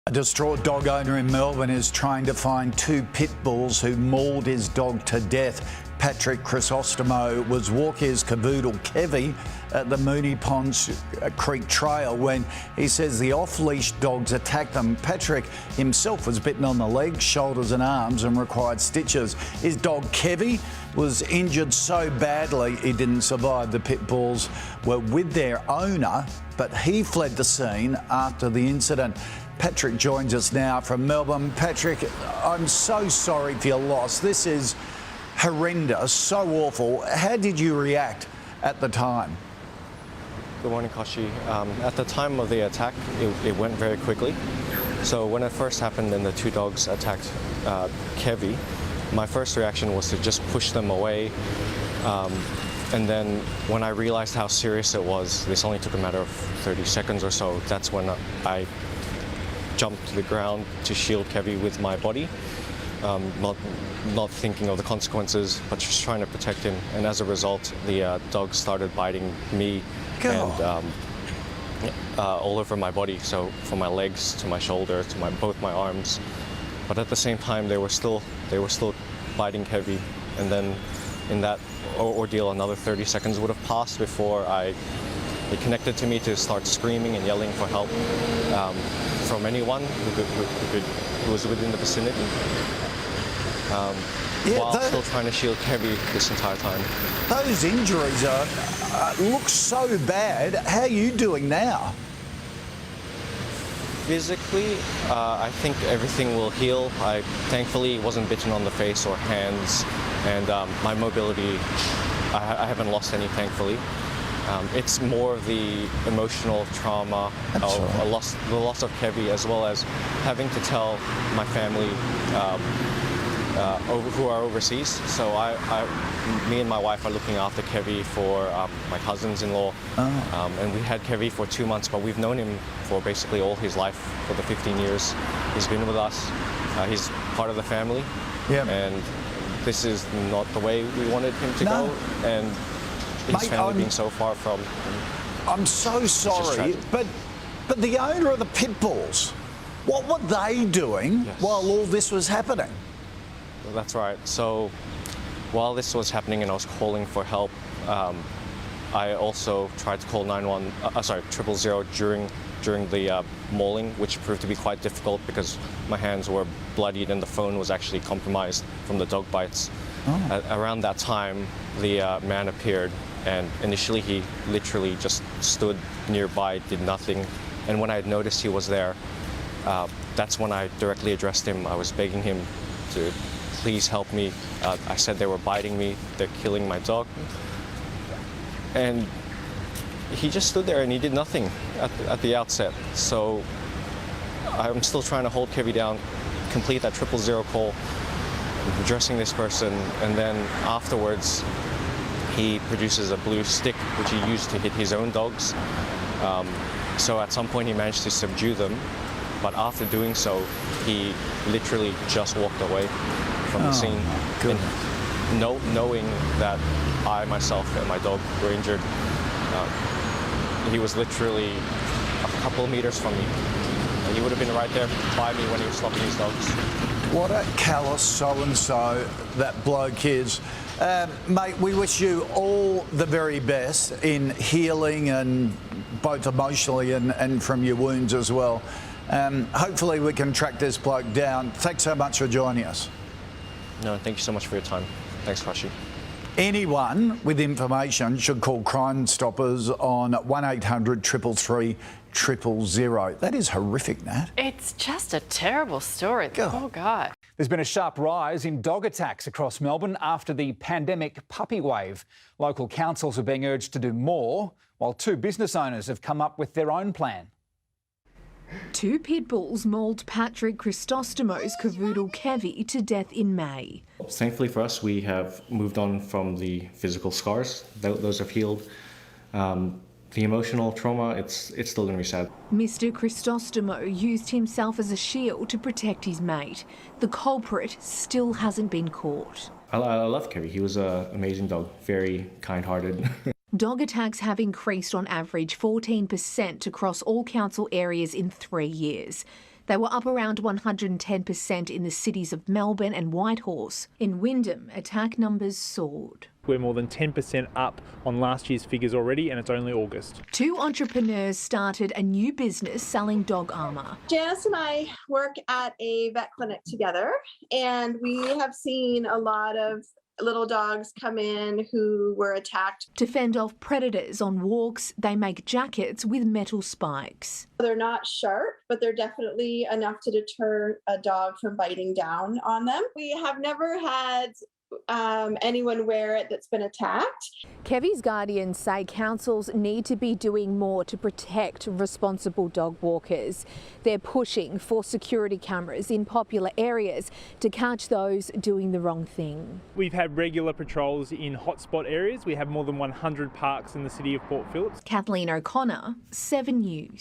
A distraught dog owner in Melbourne is trying to find two pit bulls who mauled his dog to death. Patrick Chrysostomo was walking his cavoodle Kevy at the Moonee Ponds Creek Trail when he says the off-leash dogs attacked them. Patrick himself was bitten on the legs, shoulders and arms and required stitches. His dog Kevy was injured so badly he didn't survive. The pit bulls were with their owner, but he fled the scene after the incident. Patrick joins us now from Melbourne. Patrick, I'm so sorry for your loss. This is horrendous, so awful. How did you react at the time? Good morning, Kashi. At the time of the attack, it went very quickly. So when it first happened and the two dogs attacked Kevy, my first reaction was to just push them away. And then when I realized how serious it was, this only took a matter of 30 seconds or so, that's when I jumped to the ground to shield Kevy with my body, not thinking of the consequences, but just trying to protect him. And as a result, the dog started biting me and all over my body, so from my legs to my shoulder to both my arms. But at the same time, they were still biting Kevy. And then in that ordeal, another 30 seconds would have passed before it connected to me to start screaming and yelling for help from anyone who was within the vicinity. While still trying to shield Kevy this entire time. Those injuries look so bad. How are you doing now? Physically, I think everything will heal. I thankfully wasn't bitten on the face or hands, and my mobility, I haven't lost any, thankfully. It's more of the emotional trauma of the loss of Kevy, as well as having to tell my family who are overseas. So me and my wife are looking after Kevy for my cousins-in-law. And we had Kevy for 2 months, but we've known him for basically all his life, for the 15 years he's been with us. He's part of the family. And this is not the way we wanted him to go. And his family being so far from him. I'm so sorry, but the owner of the pit bulls, what were they doing while all this was happening? That's right. So while this was happening and I was calling for help, I also tried to call 000 during the mauling, which proved to be quite difficult because my hands were bloodied and the phone was actually compromised from the dog bites. Around that time, the man appeared, and initially he literally just stood nearby, did nothing. And when I had noticed he was there, that's when I directly addressed him. I was begging him to please help me. I said they were biting me, they're killing my dog. And he just stood there and he did nothing at the outset. So I'm still trying to hold Kevy down, complete that 000 call, addressing this person, and then afterwards he produces a blue stick which he used to hit his own dogs. So at some point he managed to subdue them, but after doing so he literally just walked away from the scene. And knowing that I myself and my dog were injured, he was literally a couple of meters from me. He would have been right there by me when he was stopping his dogs. What a callous so-and-so that bloke is. Mate, we wish you all the very best in healing, and both emotionally and from your wounds as well. Hopefully we can track this bloke down. Thanks so much for joining us. No, thank you so much for your time. Thanks, Kashi. Anyone with information should call Crime Stoppers on 1800 333 000. That is horrific, Nat. It's just a terrible story. The poor guy. There's been a sharp rise in dog attacks across Melbourne after the pandemic puppy wave. Local councils are being urged to do more, while two business owners have come up with their own plan. Two pit bulls mauled Patrick Chrysostomo's cavoodle Kevy to death in May. Thankfully for us, we have moved on from the physical scars. Those have healed. The emotional trauma, it's still going to be sad. Mr. Chrysostomo used himself as a shield to protect his mate. The culprit still hasn't been caught. I love Kevy. He was an amazing dog, very kind-hearted. Dog attacks have increased on average 14% across all council areas in 3 years. They were up around 110% in the cities of Melbourne and Whitehorse. In Wyndham, attack numbers soared. We're more than 10% up on last year's figures already, and it's only August. Two entrepreneurs started a new business selling dog armour. Janice and I work at a vet clinic together, and we have seen a lot of little dogs come in who were attacked. To fend off predators on walks, they make jackets with metal spikes. They're not sharp, but they're definitely enough to deter a dog from biting down on them. We have never had anyone wear it that's been attacked. Kevy's guardians say councils need to be doing more to protect responsible dog walkers. They're pushing for security cameras in popular areas to catch those doing the wrong thing. We've had regular patrols in hotspot areas. We have more than 100 parks in the city of Port Phillip. Kathleen O'Connor, 7 News.